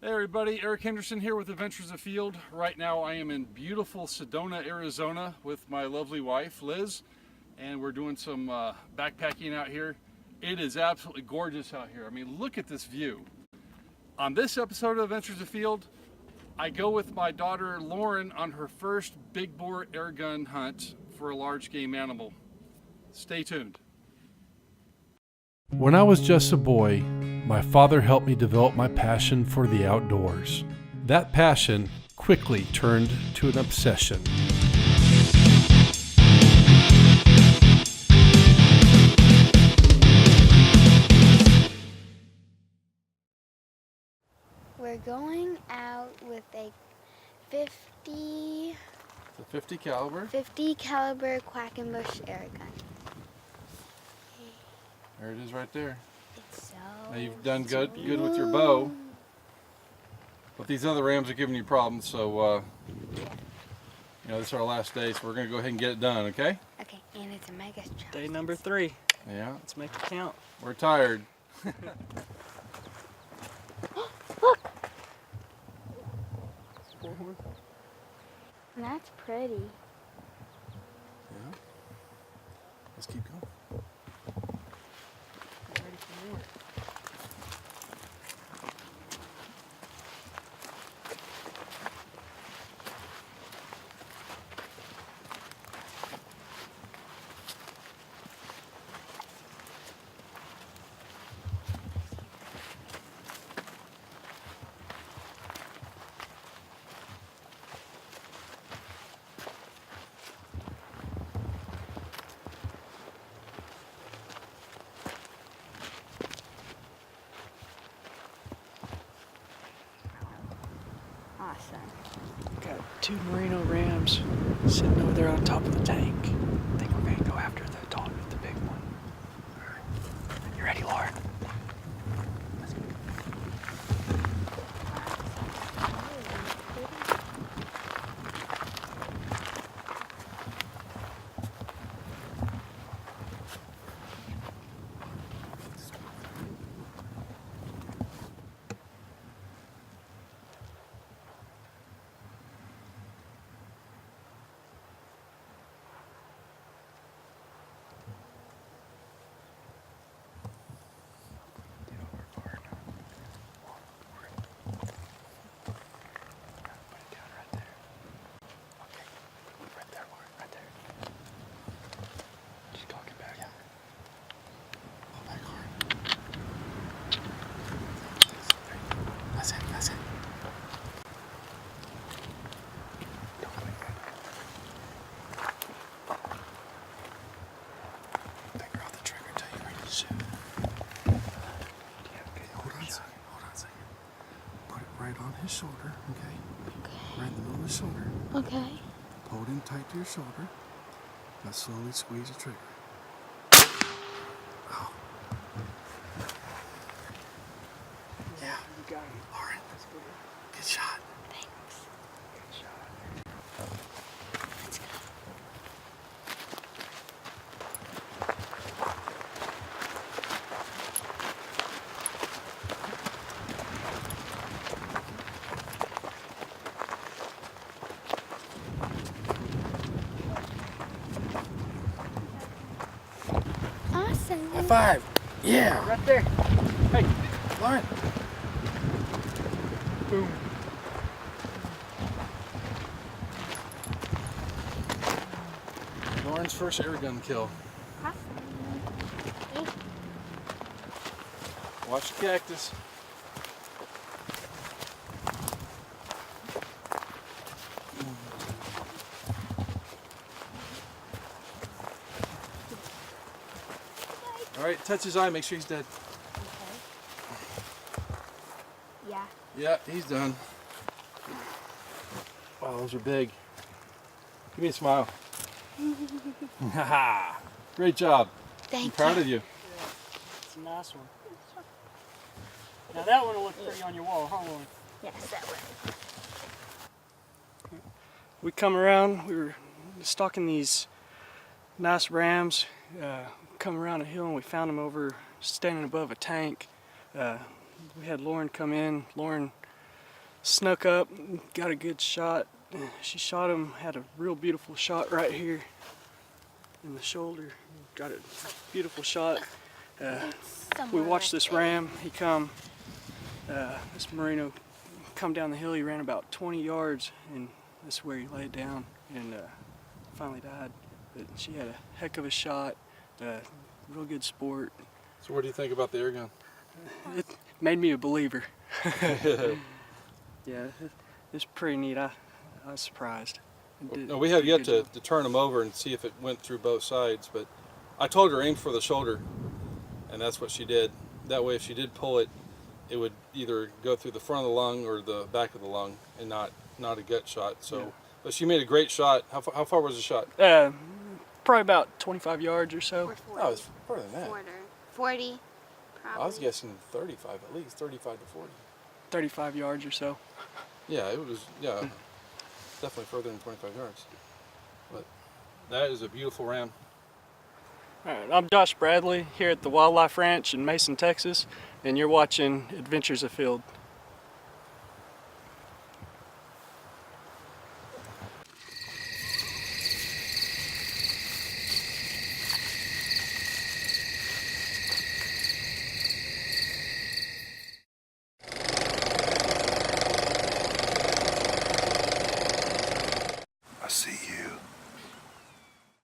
Hey everybody, Eric Henderson here with Adventures Afield. Right now I am in beautiful Sedona, Arizona with my lovely wife, Liz, and we're doing some backpacking out here. It is absolutely gorgeous out here. I mean, look at this view. On this episode of Adventures Afield, I go with my daughter Lauren on her first big bore airgun hunt for a large game animal. Stay tuned. When I was just a boy, my father helped me develop my passion for the outdoors. That passion quickly turned to an obsession. We're going out with a 50 It's a 50 caliber. caliber Quackenbush airgun. There it is right there. It's so Now you've done good with your bow, but these other rams are giving you problems, so this is our last day, so we're going to go ahead and get it done, okay? Okay, and it's a mega strong. Day number 3. Yeah. Let's make it count. We're tired. Look! That's pretty. Yeah. Let's keep going. Ready for more. Awesome. Got 2 merino rams sitting over there on top of the tank. I think we're going to go after the big one. All right. You ready, Lauren? Let's go. That's it. Finger off the trigger until you're ready to shoot. Hold on a second. Put it right on his shoulder, okay? Right in the middle of his shoulder. Okay. Hold him tight to your shoulder. Now slowly squeeze the trigger. Oh. Yeah. You got it. Lauren, good shot. Thanks. Good shot. Let's go. Awesome. High five. Yeah. Right there. Hey, Lauren. boom. Lauren's first airgun kill. Awesome. Watch the cactus. All right, touch his eye, make sure he's dead. Okay. Yeah. Yeah, he's done. Wow, those are big. Give me a smile. Haha. Great job. I'm Thank proud you. of you. It's a nice one. Now that one will look pretty on your wall, huh, Lauren? Yes, that one. We come around, we were stalking these nice rams, come around a hill and we found them over standing above a tank. We had Lauren come in. Lauren snuck up, got a good shot. She shot him, had a real beautiful shot right here in the shoulder. Got a beautiful shot. We watched this ram. He come, this merino come down the hill. He ran about 20 yards, and this is where he laid down and finally died. But she had a heck of a shot, real good sport. So what do you think about the air gun? It made me a believer. Yeah, it's pretty neat. I was surprised. No, we have yet to turn them over and see if it went through both sides, but I told her aim for the shoulder, and that's what she did. That way, if she did pull it, it would either go through the front of the lung or the back of the lung, and not a gut shot. So, yeah. But she made a great shot. How far was the shot? Probably about 25 yards or so. Oh, it's further than that. 40, probably. I was guessing 35, at least 35 to 40. 35 yards or so. Yeah, it was. Yeah, definitely further than 25 yards. But that is a beautiful ram. All right, I'm Josh Bradley here at the Wildlife Ranch in Mason, Texas, and you're watching Adventures Afield.